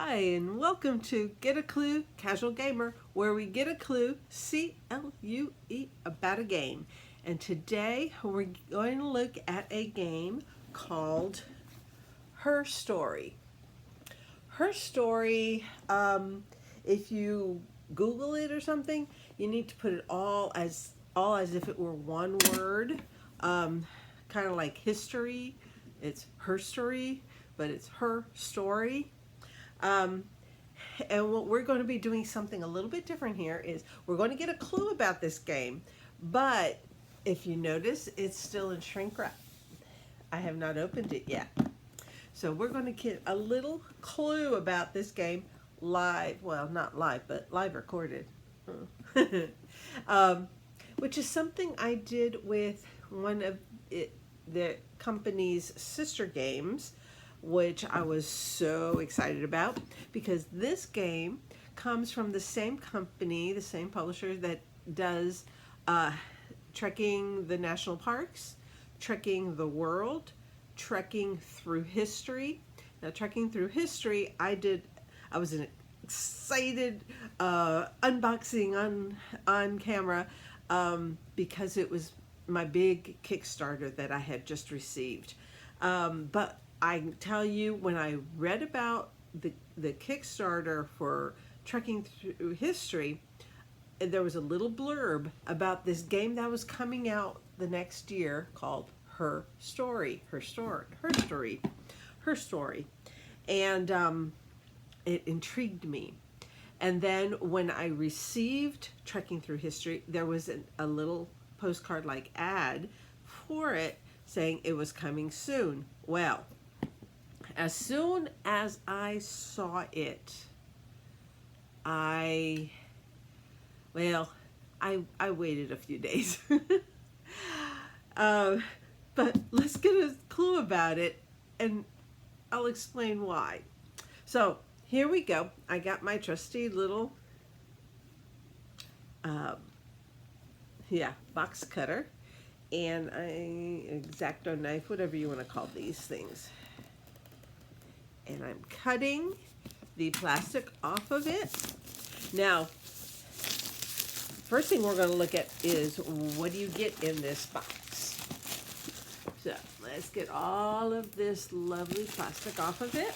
Hi, and welcome to Get a Clue Casual Gamer, where we get a clue, C-L-U-E, about a game. And today we're going to look at a game called HerStory. HerStory, if you Google it or something, you need to put it all as if it were one word, kind of like history. It's HerStory, but it's her story. And what we're going to be doing something a little bit different here is we're going to get a clue about this game, but if you notice, it's still in shrink wrap. I have not opened it yet. So we're going to get a little clue about this game live. Well, not live, but live recorded. Which is something I did with one of the company's sister games, which I was so excited about, because this game comes from the same company, the same publisher that does Trekking the National Parks, Trekking the World, Trekking Through History. Now, Trekking Through History, I was an excited unboxing on camera because it was my big Kickstarter that I had just received. But I tell you, when I read about the Kickstarter for Trekking Through History, there was a little blurb about this game that was coming out the next year called HerStory, and it intrigued me. And then when I received Trekking Through History, there was a little postcard-like ad for it saying it was coming soon. Well, as soon as I saw it, I waited a few days. But let's get a clue about it, and I'll explain why. So here we go. I got my trusty little box cutter and an X-Acto knife, whatever you want to call these things. And I'm cutting the plastic off of it. Now, first thing we're going to look at is, what do you get in this box? So let's get all of this lovely plastic off of it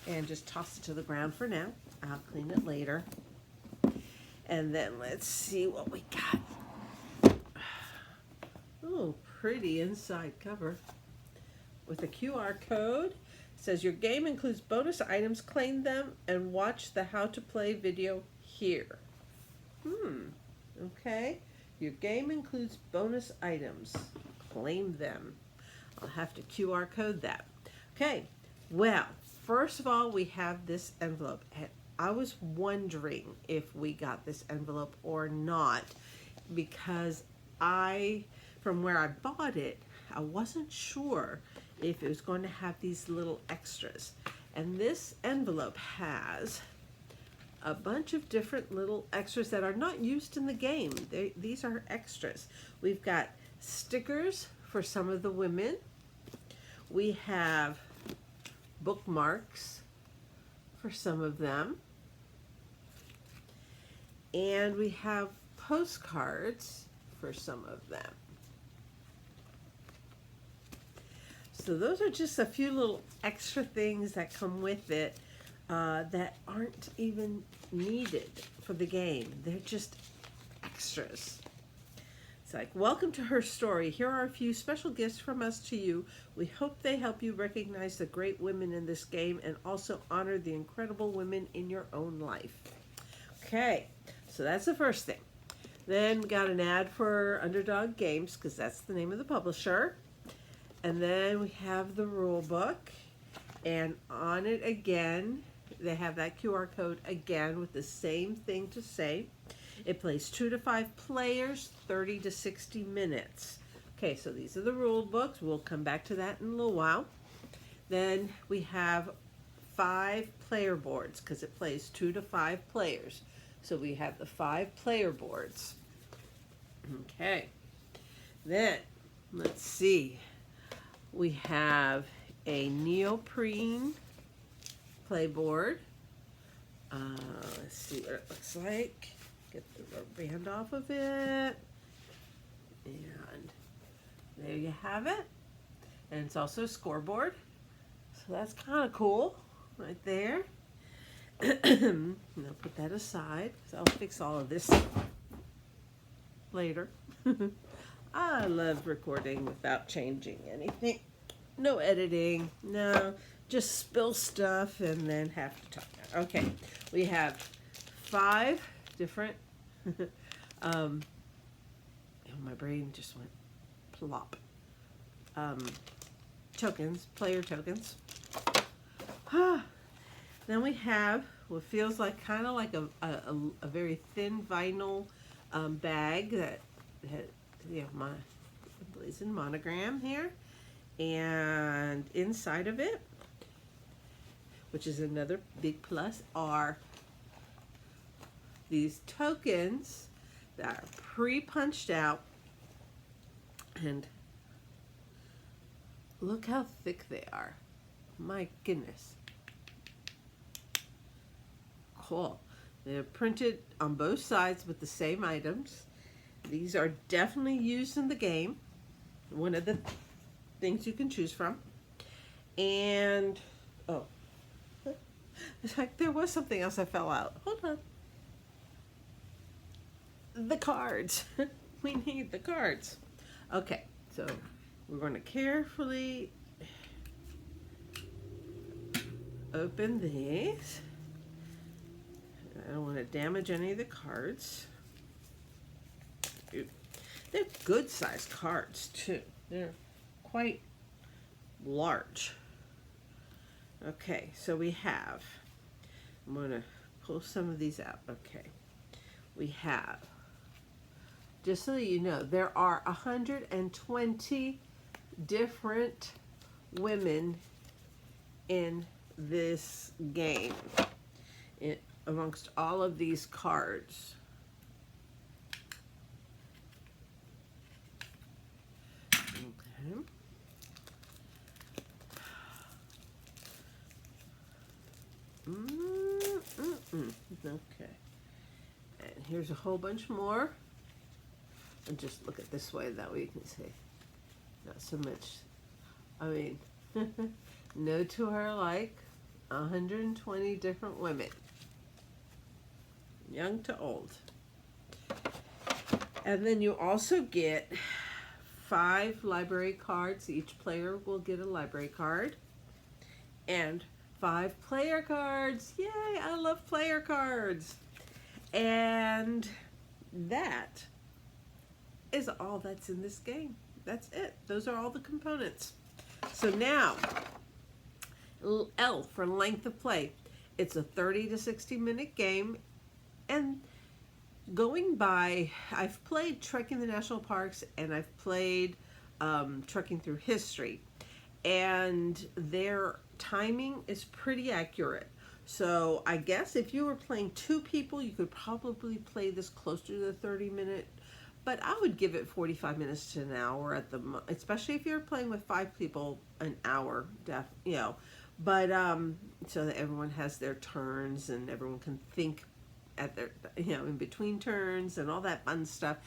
and just toss it to the ground for now. I'll clean it later. And then let's see what we got. Oh, pretty inside cover with a QR code. It says your game includes bonus items. Claim them and watch the how to play video here. Okay. Your game includes bonus items. Claim them. I'll have to QR code that. Okay. Well, first of all, we have this envelope. And I was wondering if we got this envelope or not, because from where I bought it, I wasn't sure if it was going to have these little extras. And this envelope has a bunch of different little extras that are not used in the game. These are extras. We've got stickers for some of the women. We have bookmarks for some of them. And we have postcards for some of them. So those are just a few little extra things that come with it that aren't even needed for the game. They're just extras. It's like, welcome to HerStory. Here are a few special gifts from us to you. We hope they help you recognize the great women in this game and also honor the incredible women in your own life. Okay, so that's the first thing. Then we got an ad for Underdog Games, because that's the name of the publisher. And then we have the rule book, and on it again, they have that QR code again with the same thing to say. It plays 2 to 5 players, 30 to 60 minutes. Okay, so these are the rule books. We'll come back to that in a little while. Then we have 5 player boards, because it plays 2 to 5 players. So we have the 5 player boards. Okay, then let's see. We have a neoprene playboard Let's see what it looks like. Get the rubber band off of it. And there you have it. And it's also a scoreboard. So that's kind of cool right there. And I'll put that aside because I'll fix all of this later. I love recording without changing anything. No editing, no, just spill stuff and then have to talk about it. Okay, we have 5 different, oh, my brain just went plop. Tokens, player tokens. Then we have what feels like kind of like a very thin vinyl bag that had, you know, my blazing monogram here. And inside of it, which is another big plus, are these tokens that are pre-punched out. And look how thick they are. My goodness. Cool. They're printed on both sides with the same items. These are definitely used in the game. One of the things you can choose from. And, oh, it's like there was something else I fell out. Hold on. The cards. We need the cards. Okay, so we're going to carefully open these. I don't want to damage any of the cards. They're good sized cards too. They're quite large. Okay, so we have, I'm going to pull some of these out. Okay, we have, just so that you know, there are 120 different women in this game, amongst all of these cards. Okay. Okay. And here's a whole bunch more. And just look at this way, that way you can see. Not so much. I mean, no two are alike. 120 different women. Young to old. And then you also get 5 library cards. Each player will get a library card. And 5 player cards. Yay, I love player cards. And that is all that's in this game. That's it. Those are all the components. So now, L for length of play. It's a 30 to 60 minute game. And going by, I've played Trekking the National Parks and I've played Trekking Through History. And their timing is pretty accurate. So I guess if you were playing 2 people, you could probably play this closer to the 30-minute. But I would give it 45 minutes to an hour at the especially if you're playing with 5 people, an hour, you know. But so that everyone has their turns and everyone can think at their, you know, in between turns and all that fun stuff.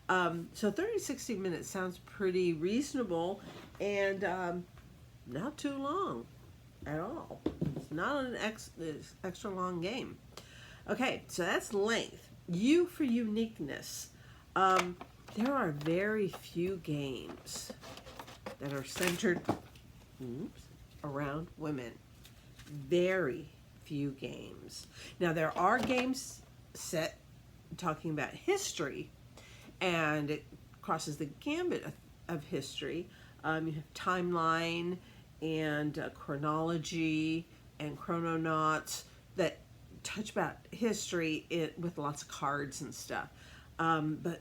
So 30-60 minutes sounds pretty reasonable and not too long at all. It's not an extra long game. Okay, so that's length. U for uniqueness. There are very few games that are centered around women. Very few games. Now there are games set talking about history, and it crosses the gambit of history. You have timeline and chronology and chrononauts that touch about history with lots of cards and stuff. But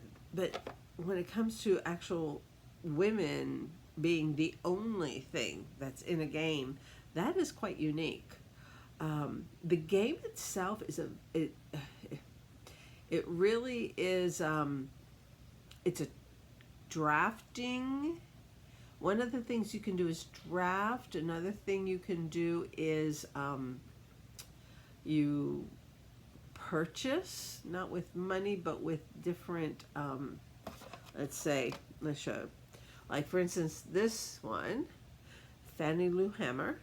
when it comes to actual women being the only thing that's in a game, that is quite unique. The game itself is it really is, it's a drafting. One of the things you can do is draft. Another thing you can do is you purchase, not with money, but with different, let's show. Like for instance, this one, Fannie Lou Hammer,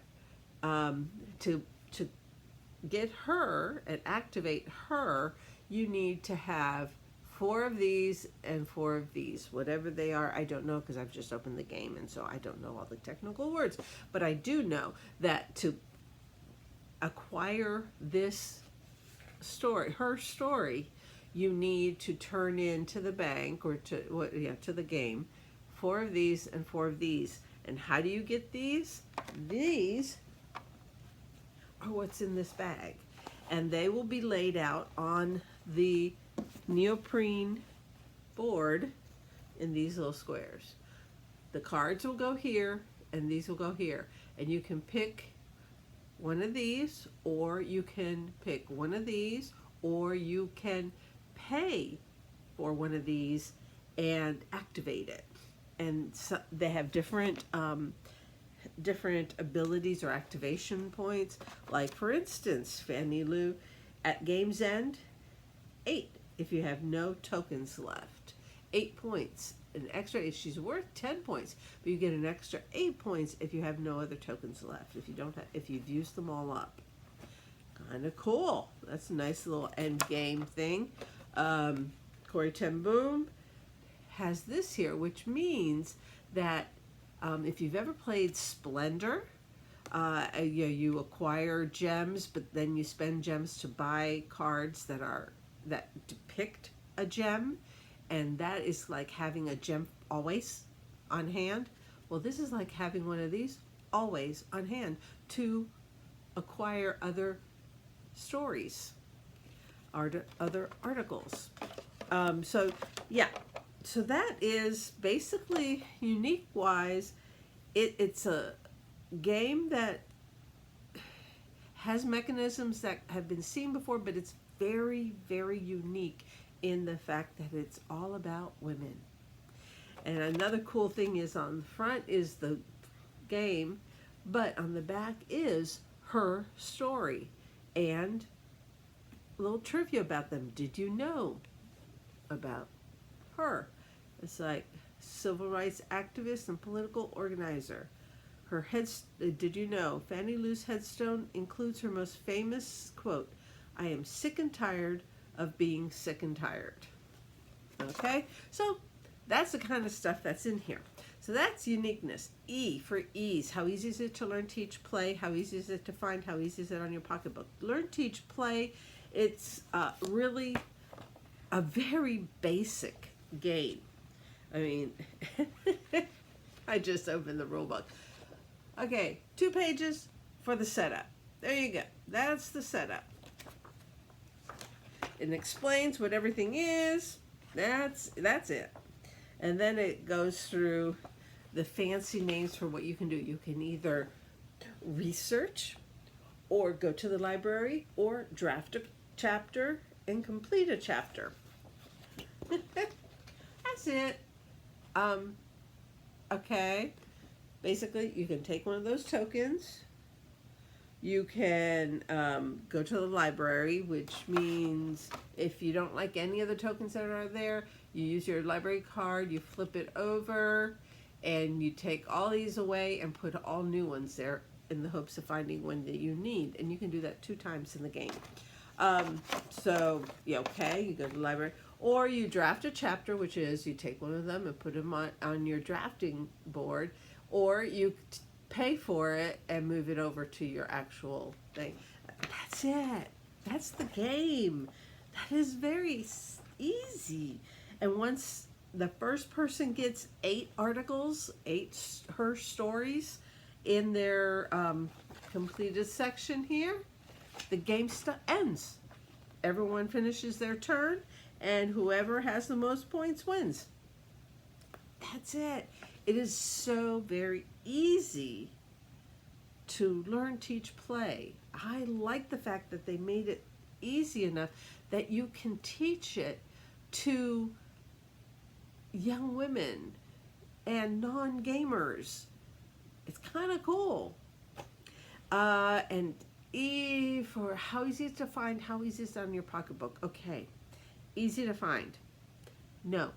to get her and activate her, you need to have 4 of these and 4 of these, whatever they are. I don't know because I've just opened the game, and so I don't know all the technical words, but I do know that to acquire this story, her story, you need to turn into the bank or to the game 4 of these and 4 of these. And how do you get these? These are what's in this bag, and they will be laid out on the neoprene board in these little squares. The cards will go here and these will go here, and you can pick one of these, or you can pick one of these, or you can pay for one of these and activate it. And so they have different different abilities or activation points. Like for instance, Fannie Lou, at game's end, 8 if you have no tokens left. 8 points. An extra, she's worth 10 points, but you get an extra 8 points if you have no other tokens left. If you don't have, if you've used them all up. Kind of cool. That's a nice little end game thing. Corey Ten Boom has this here, which means that if you've ever played Splendor, you acquire gems, but then you spend gems to buy cards that depict a gem, and that is like having a gem always on hand. Well, this is like having one of these always on hand to acquire other stories, other articles. So yeah, so that is basically Unique wise. It's a game that has mechanisms that have been seen before, but it's very, very unique in the fact that it's all about women. And another cool thing is on the front is the game, but on the back is her story and a little trivia about them. Did you know about her? It's like civil rights activist and political organizer. Her did you know Fannie Lou's headstone includes her most famous quote, "I am sick and tired of being sick and tired." Okay, so that's the kind of stuff that's in here. So that's uniqueness. E for ease. How easy is it to learn, teach, play? How easy is it to find? How easy is it on your pocketbook? Learn, teach, play. It's really a very basic game. I mean, I just opened the rule book. Okay, 2 pages for the setup. There you go. That's the setup. It explains what everything is. That's it. And then it goes through the fancy names for what you can do. You can either research or go to the library or draft a chapter and complete a chapter. That's it. Okay. Basically, you can take one of those tokens. You can go to the library, which means if you don't like any of the tokens that are there, you use your library card, you flip it over, and you take all these away and put all new ones there in the hopes of finding one that you need. And you can do that 2 times in the game. So, yeah, okay, you go to the library. Or you draft a chapter, which is you take one of them and put them on your drafting board. Or you pay for it and move it over to your actual thing. That's it. That's the game. That is very easy. And once the first person gets 8 articles, 8 her stories in their completed section here, the game ends. Everyone finishes their turn, and whoever has the most points wins. That's it. It is so very easy to learn, teach, play. I like the fact that they made it easy enough that you can teach it to young women and non-gamers. It's kind of cool. And For how easy is it to find, how easy is it on your pocketbook? Okay, easy to find. No.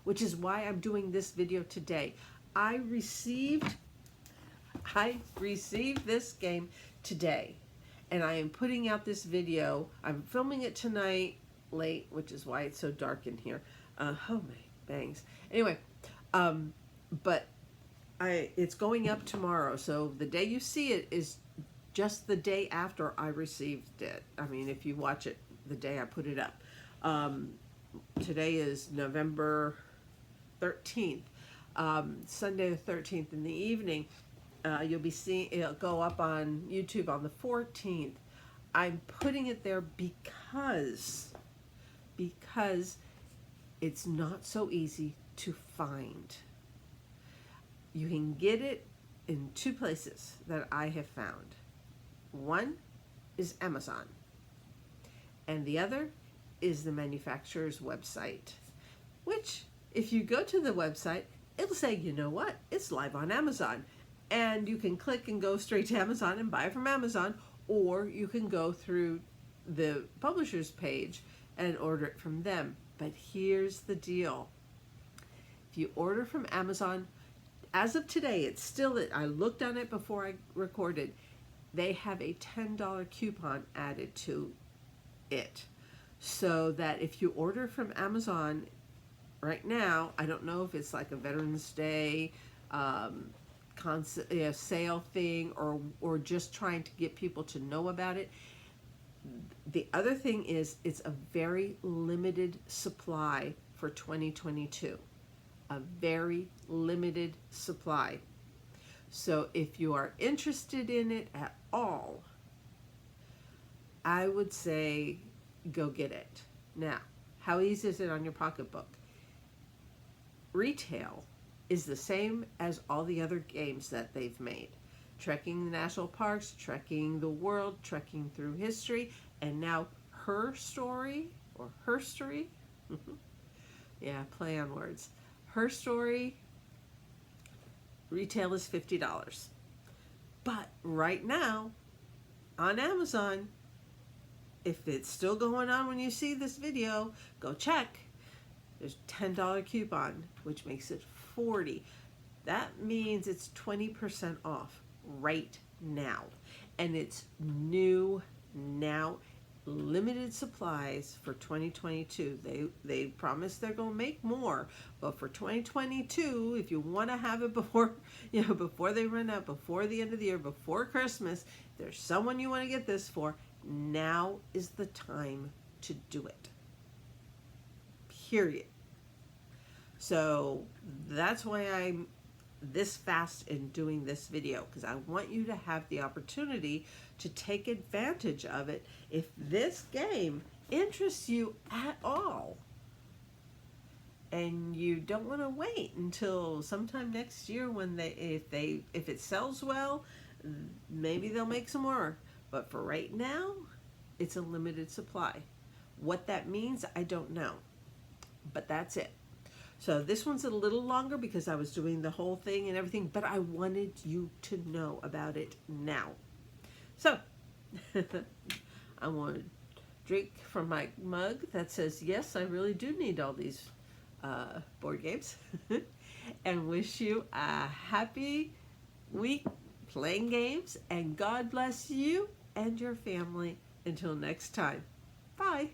Which is why I'm doing this video today. I received this game today, and I am putting out this video. I'm filming it tonight late, which is why it's so dark in here. Oh my bangs. Anyway, but it's going up tomorrow, so the day you see it is just the day after I received it. I mean, if you watch it the day I put it up. Today is November 13th, Sunday the 13th in the evening. You'll be seeing it'll go up on YouTube on the 14th. I'm putting it there because it's not so easy to find. You can get it in two places that I have found. One is Amazon, and the other is the manufacturer's website, which if you go to the website, it'll say, you know what, it's live on Amazon. And you can click and go straight to Amazon and buy it from Amazon, or you can go through the publisher's page and order it from them. But here's the deal. If you order from Amazon, as of today, it's still, I looked on it before I recorded, they have a $10 coupon added to it. So that if you order from Amazon right now, I don't know if it's like a Veterans Day sale thing, or just trying to get people to know about it. The other thing is it's a very limited supply for 2022. A very limited supply. So if you are interested in it at all, I would say go get it. Now, how easy is it on your pocketbook? Retail is the same as all the other games that they've made. Trekking the national parks, trekking the world, trekking through history, and now HerStory or HerStory. Yeah, play on words. HerStory retail is $50. But right now on Amazon, if it's still going on when you see this video, go check. There's a $10 coupon, which makes it $40. That means it's 20% off right now. And it's new now, limited supplies for 2022. They promise they're going to make more, but for 2022, if you want to have it before, before they run out, before the end of the year, before Christmas, if there's someone you want to get this for, now is the time to do it. Period. So that's why I'm this fast in doing this video, because I want you to have the opportunity to take advantage of it if this game interests you at all. And you don't want to wait until sometime next year when if it sells well, maybe they'll make some more. But for right now, it's a limited supply. What that means, I don't know. But that's it. So this one's a little longer because I was doing the whole thing and everything, but I wanted you to know about it now. So I want to drink from my mug that says, yes, I really do need all these board games, and wish you a happy week playing games, and God bless you and your family until next time. Bye.